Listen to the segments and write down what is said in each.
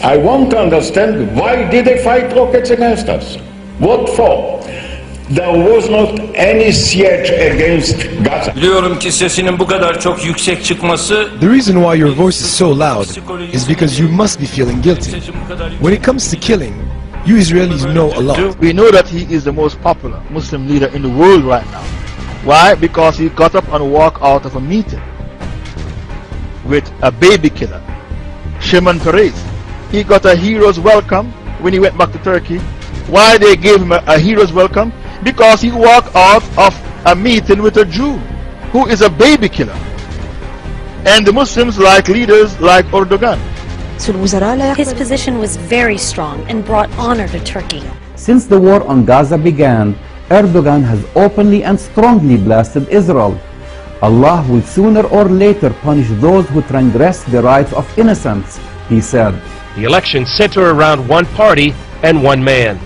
I want to understand, why did they fight rockets against us? What for? There was not any siege against Gaza. Biliyorum ki sesinin bu kadar çok yüksek çıkması. The reason why your voice is so loud is because you must be feeling guilty. When it comes to killing, you Israelis know a lot. We know that he is the most popular Muslim leader in the world right now. Why? Because he got up and walked out of a meeting with a baby killer, Shimon Peres. He got a hero's welcome when he went back to Turkey. Why they gave him a hero's welcome? Because he walked out of a meeting with a Jew who is a baby killer. And the Muslims like leaders like Erdogan. His position was very strong and brought honor to Turkey. Since the war on Gaza began, Erdogan has openly and strongly blasted Israel. Allah will sooner or later punish those who transgress the rights of innocents, he said. The elections center around one party and one man.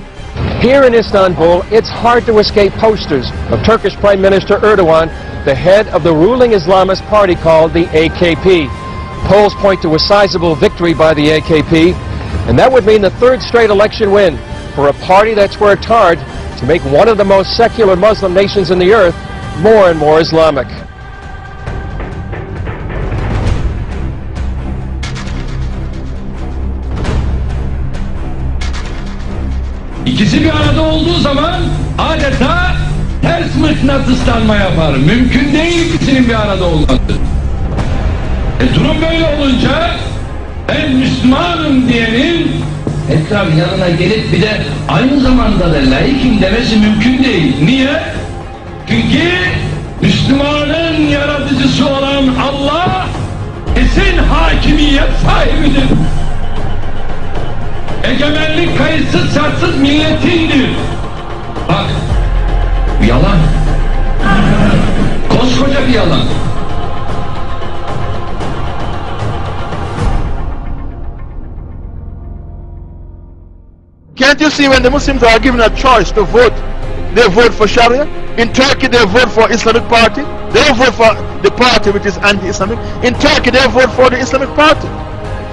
Here in Istanbul, it's hard to escape posters of Turkish Prime Minister Erdogan, the head of the ruling Islamist party called the AKP. Polls point to a sizable victory by the AKP, and that would mean the third straight election win for a party that's worked hard to make one of the most secular Muslim nations in the earth more and more Islamic. İkisi bir arada olduğu zaman adeta ters mıknatıslanma yapar. Mümkün değil ikisinin bir arada olması. Durum böyle olunca ben Müslümanım diyenin tekrar yanına gelip bir de aynı zamanda da laikim demesi mümkün değil. Niye? Çünkü Müslümanın yaratıcısı olan Allah kesin hakimiyet sahibidir. Egemenlik kayıtsız şartsız milletindir. Bak, yalan. Koskoca bir yalan. Can't you see when the Muslims are given a choice to vote, they vote for Sharia? In Turkey they vote for Islamic Party. They don't vote for the party which is anti-Islamic. In Turkey they vote for the Islamic Party.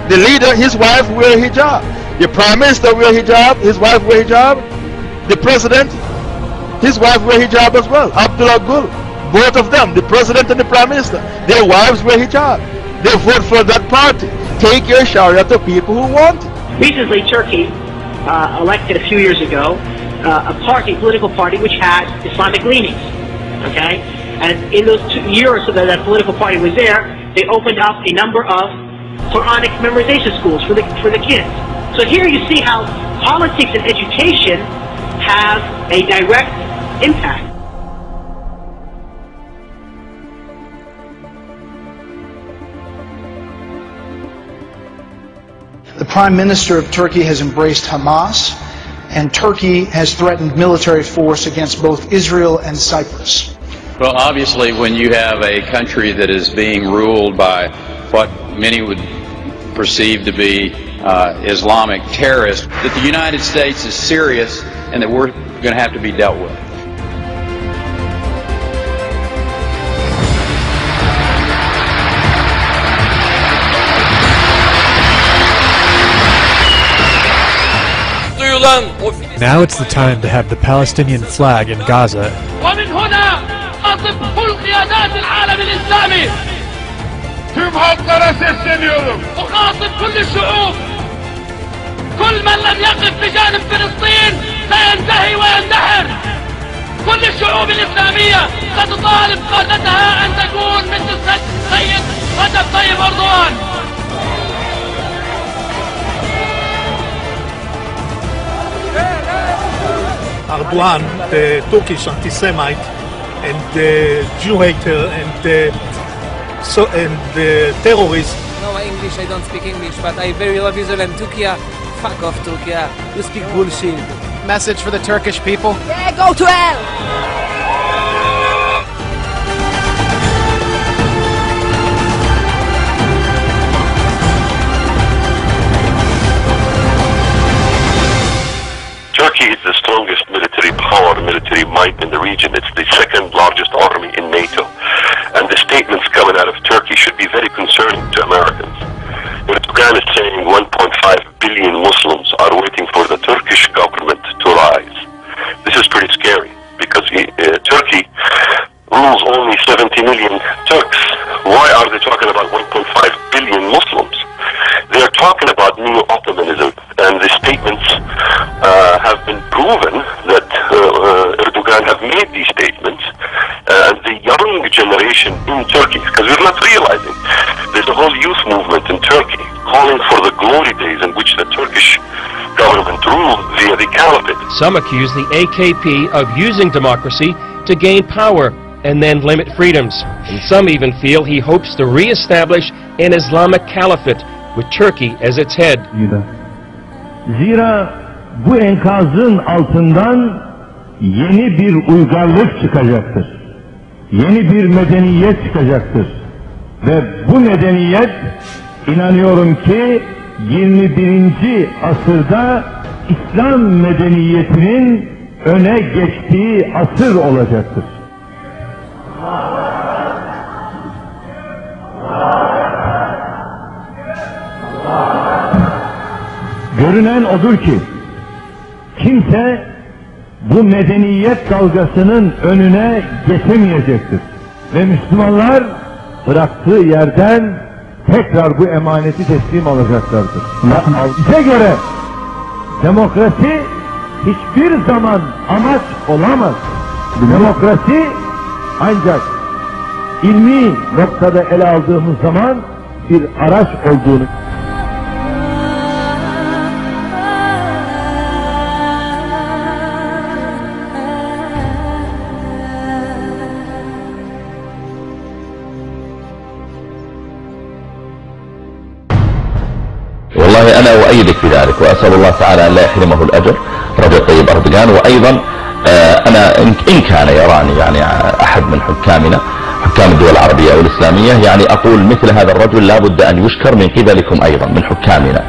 The leader, his wife wear hijab. The Prime Minister wear hijab, his wife wear hijab. The President, his wife wear hijab as well. Abdullah Gül, both of them, the President and the Prime Minister, their wives wear hijab. They vote for that party. Take your Sharia to people who want it. Recently, Turkey elected a few years ago a political party which had Islamic leanings, okay? And in those 2 years so that political party was there, they opened up a number of Quranic memorization schools for the kids. So here you see how politics and education have a direct impact. The Prime Minister of Turkey has embraced Hamas, and Turkey has threatened military force against both Israel and Cyprus. Well, obviously, when you have a country that is being ruled by what many would perceive to be Islamic terrorists, that the United States is serious and that we're going to have to be dealt with. Now it's the time to have the Palestinian flag in Gaza. ومن هنا أطلب كل قيادات العالم الإسلامي. Tüm halklara sesleniyorum. أخاطب كل الشعوب. كل من لم يقف بجانب فلسطين سينتهي ويندحر. كل الشعوب الإسلامية ستطالب قادتها أن تكون مثل السيد رجب طيب أردوغان. Erdogan, the Turkish anti-Semite and the Jew hater and the terrorist. No English, I don't speak English, but I very love Israel and Turkey. Fuck off, Turkey. You speak bullshit. Message for the Turkish people? Yeah, go to hell! Turkey is the strongest military power, military might in the region. It's the second largest army in NATO. And the statements coming out of Turkey should be very concerning to Americans. Erdogan is saying $1.5 billion rules only 70 million Turks. Why are they talking about 1.5 billion Muslims? They are talking about new Ottomanism, and the statements have been proven that Erdogan have made these statements. And the young generation in Turkey, because we're not realizing, there's a whole youth movement in Turkey calling for the glory days in which the Turkish government ruled via the caliphate. Some accuse the AKP of using democracy to gain power and then limit freedoms. And some even feel he hopes to re-establish an Islamic caliphate with Turkey as its head. Zira bu enkazın altından yeni bir uygarlık çıkacaktır. Yeni bir medeniyet çıkacaktır. Ve bu medeniyet inanıyorum ki 21. asırda İslam medeniyetinin öne geçtiği asır olacaktır. Görünen odur ki kimse bu medeniyet dalgasının önüne geçemeyecektir. Ve Müslümanlar bıraktığı yerden tekrar bu emaneti teslim alacaklardır. Bize göre demokrasi hiçbir zaman amaç olamaz. Demokrasi ancak ilmi noktada ele aldığımız zaman bir araç olduğunu. والله أنا أؤيدك في ذلك وأسأل الله تعالى أن لا يحرمه الأجر رجب طيب أردوغان. وأيضا أنا إن كان يراني يعني أحد من حكامنا حكام الدول العربية أو الإسلامية يعني أقول مثل هذا الرجل لا بد أن يشكر من قبلكم أيضا من حكامنا.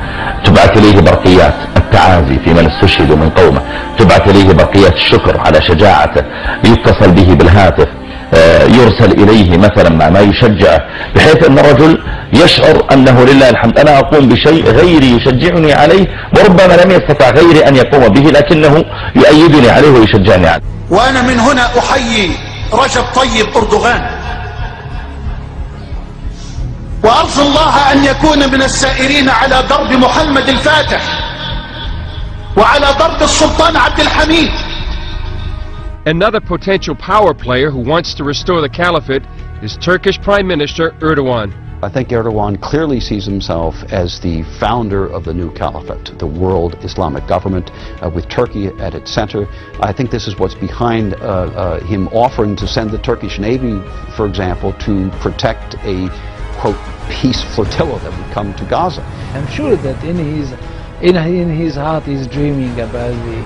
تبعث إليه برقيات التعازي في من استشهدوا من قومه، تبعث إليه برقيات الشكر على شجاعته، يتصل به بالهاتف، يرسل إليه مثلا ما يشجعه، بحيث أن الرجل يشعر أنه لله الحمد أنا أقوم بشيء غيري يشجعني عليه، وربما لم يستطع غيري أن يقوم به لكنه يؤيدني عليه ويشجعني عليه. وأنا من هنا أحيي رجب طيب أردوغان، وأرجو الله أن يكون من السائرين على درب محمد الفاتح وعلى درب السلطان عبد الحميد. Another potential power player who wants to restore the caliphate is Turkish Prime Minister Erdogan. I think Erdogan clearly sees himself as the founder of the new caliphate, the world Islamic government, with Turkey at its center. I think this is what's behind him offering to send the Turkish Navy, for example, to protect a, quote, peace flotilla that would come to Gaza. I'm sure that in his heart he's dreaming about the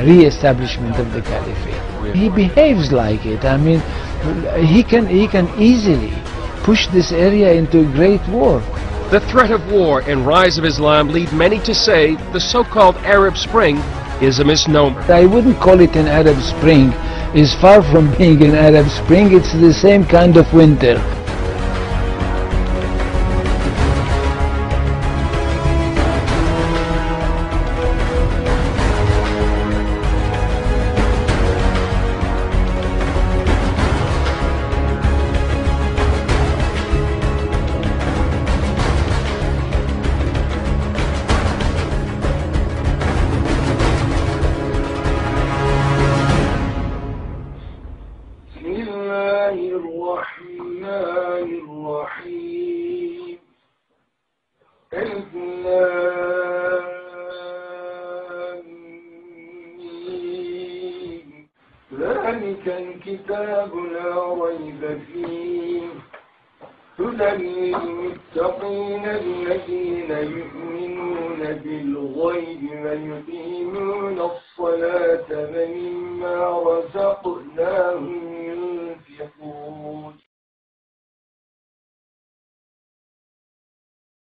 re-establishment of the caliphate. He behaves like it. I mean, he can easily push this area into a great war. The threat of war and rise of Islam lead many to say the so-called Arab Spring is a misnomer. I wouldn't call it an Arab Spring. It's far from being an Arab Spring. It's the same kind of winter. ذلك الكتاب لا ريب فيه هدى للمتقين الذين يؤمنون بالغيب ويقيمون الصلاة ومما